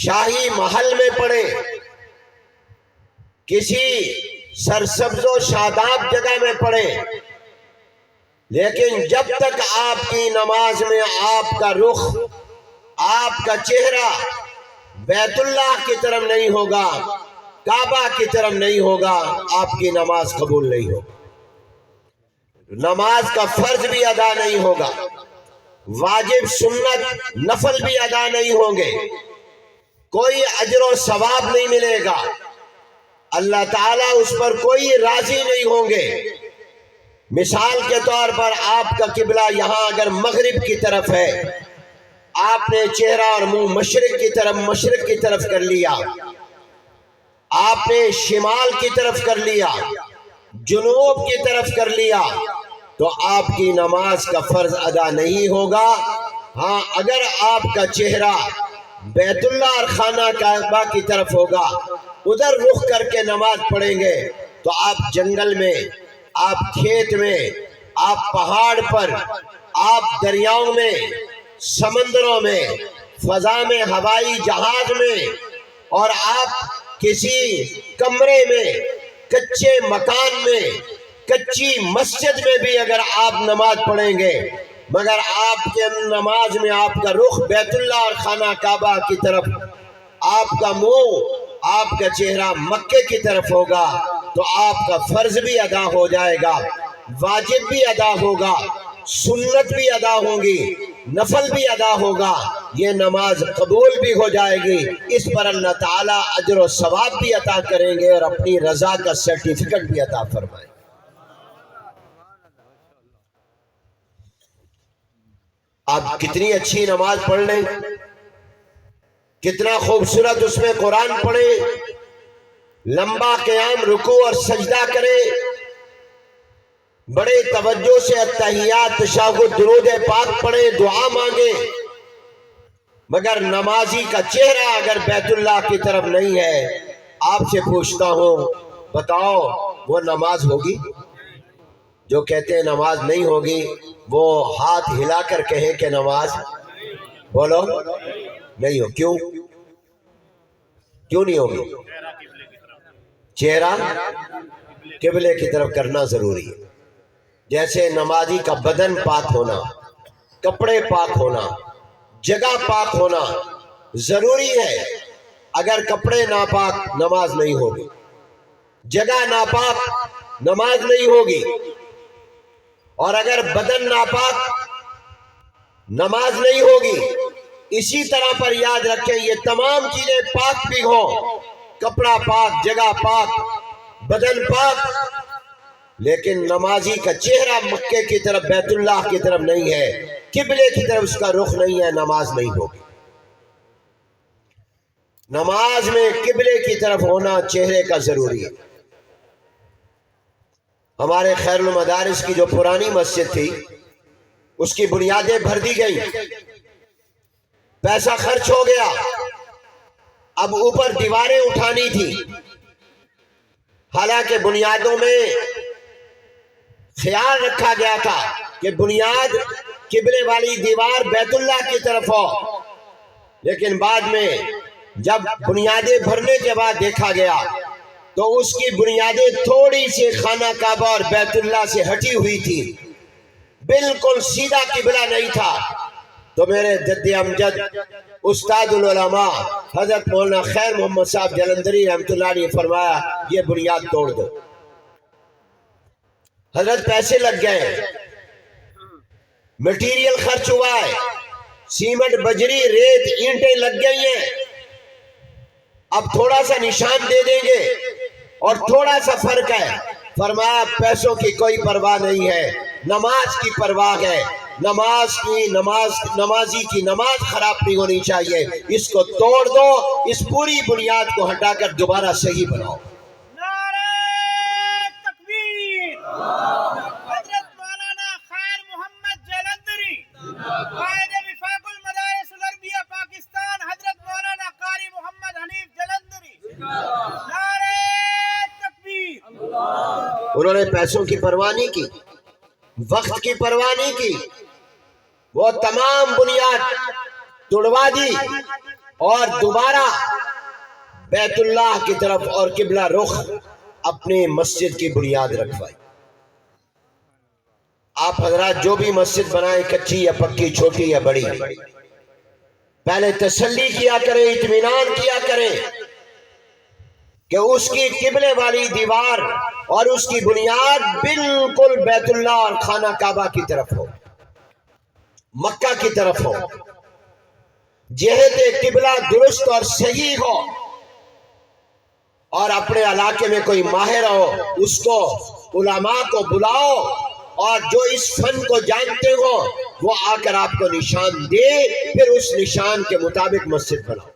شاہی محل میں پڑھیں، کسی سرسبز و شاداب جگہ میں پڑھیں، لیکن جب تک آپ کی نماز میں آپ کا رخ، آپ کا چہرہ بیت اللہ کی طرف نہیں ہوگا، کعبہ کی طرف نہیں ہوگا، آپ کی نماز قبول نہیں ہوگی۔ نماز کا فرض بھی ادا نہیں ہوگا، واجب سنت نفل بھی ادا نہیں ہوں گے، کوئی اجر و ثواب نہیں ملے گا، اللہ تعالیٰ اس پر کوئی راضی نہیں ہوں گے۔ مثال کے طور پر آپ کا قبلہ یہاں اگر مغرب کی طرف ہے، آپ نے چہرہ اور منہ مشرق کی طرف کر لیا، آپ نے شمال کی طرف کر لیا، جنوب کی طرف کر لیا، تو آپ کی نماز کا فرض ادا نہیں ہوگا۔ ہاں، اگر آپ کا چہرہ بیت اللہ اور خانہ کعبہ کی طرف ہوگا، ادھر رخ کر کے نماز پڑھیں گے، تو آپ جنگل میں، آپ کھیت میں، آپ پہاڑ پر، آپ دریاؤں میں، سمندروں میں، فضا میں، ہوائی جہاز میں، اور آپ کسی کمرے میں، کچے مکان میں، کچی مسجد میں بھی اگر آپ نماز پڑھیں گے، مگر آپ کے نماز میں آپ کا رخ بیت اللہ اور خانہ کعبہ کی طرف، آپ کا منہ، آپ کا چہرہ مکے کی طرف ہوگا، تو آپ کا فرض بھی ادا ہو جائے گا، واجب بھی ادا ہوگا، سنت بھی ادا ہوں گی، نفل بھی ادا ہوگا، یہ نماز قبول بھی ہو جائے گی۔ اس پر اللہ تعالیٰ اجر و ثواب بھی عطا کریں گے اور اپنی رضا کا سرٹیفکیٹ بھی عطا فرمائیں۔ آپ کتنی اچھی نماز پڑھ لیں، کتنا خوبصورت اس میں قرآن پڑھیں، لمبا قیام، رکوع اور سجدہ کریں، بڑے توجہ سے التحیات، تشہد، درود پاک پڑھیں، دعا مانگیں، مگر نمازی کا چہرہ اگر بیت اللہ کی طرف نہیں ہے، آپ سے پوچھتا ہوں، بتاؤ وہ نماز ہوگی؟ جو کہتے ہیں نماز نہیں ہوگی، وہ ہاتھ ہلا کر کہیں کہ نماز، بولو نہیں ہو۔ کیوں نہیں ہوگی؟ چہرہ قبلے کی طرف کرنا ضروری ہے۔ جیسے نمازی کا بدن پاک ہونا، کپڑے پاک ہونا، جگہ پاک ہونا ضروری ہے۔ اگر کپڑے ناپاک، نماز نہیں ہوگی، جگہ ناپاک، نماز نہیں ہوگی، اور اگر بدن ناپاک، نماز نہیں ہوگی۔ اسی طرح پر یاد رکھیں، یہ تمام چیزیں پاک بھی ہوں، کپڑا پاک، جگہ پاک، بدن پاک، لیکن نمازی کا چہرہ مکے کی طرف، بیت اللہ کی طرف نہیں ہے، قبلے کی طرف اس کا رخ نہیں ہے، نماز نہیں ہوگی۔ نماز میں قبلے کی طرف ہونا چہرے کا ضروری ہے۔ ہمارے خیر المدارس کی جو پرانی مسجد تھی، اس کی بنیادیں بھر دی گئی، پیسہ خرچ ہو گیا، اب اوپر دیواریں اٹھانی تھی، حالانکہ بنیادوں میں خیال رکھا گیا تھا کہ بنیاد قبلے والی دیوار بیت اللہ کی طرف ہو، لیکن بعد میں جب بنیادیں بھرنے کے بعد دیکھا گیا تو اس کی بنیادیں تھوڑی سی خانہ کعبہ اور بیت اللہ سے ہٹی ہوئی تھی، بالکل سیدھا قبلہ نہیں تھا۔ تو میرے جد امجد استاد العلماء حضرت مولانا خیر محمد صاحب جلندری رحمۃ اللہ علیہ فرمایا، یہ بنیاد توڑ دو۔ حضرت پیسے لگ گئے، مٹیریل خرچ ہوا ہے، سیمنٹ، بجری، ریت، اینٹیں لگ گئی ہیں، اب تھوڑا سا نشان دے دیں گے اور تھوڑا سا فرق ہے۔ فرمایا پیسوں کی کوئی پرواہ نہیں ہے، نماز کی پرواہ ہے۔ نمازی کی نماز خراب نہیں ہونی چاہیے، اس کو توڑ دو، اس پوری بنیاد کو ہٹا کر دوبارہ صحیح بناؤ۔ نعرہ تکبیر! حضرت مولانا خیر محمد جلندری، قائد وفاق المدارس العربیہ پاکستان، حضرت مولانا قاری محمد حنیف جلندری، نعرہ تکبیر! انہوں نے پیسوں کی پرواہ نہیں کی، وقت کی پرواہ نہیں کی، وہ تمام بنیاد توڑوا دی اور دوبارہ بیت اللہ کی طرف اور قبلہ رخ اپنی مسجد کی بنیاد رکھوائی۔ آپ حضرات جو بھی مسجد بنائیں، کچی یا پکی، چھوٹی یا بڑی، پہلے تسلی کیا کریں، اطمینان کیا کریں کہ اس کی قبلے والی دیوار اور اس کی بنیاد بالکل بیت اللہ اور خانہ کعبہ کی طرف ہو، مکہ کی طرف ہو، جہت قبلہ درست اور صحیح ہو، اور اپنے علاقے میں کوئی ماہر ہو اس کو، علماء کو بلاؤ، اور جو اس فن کو جانتے ہو وہ آ کر آپ کو نشان دے، پھر اس نشان کے مطابق مسجد بناؤ۔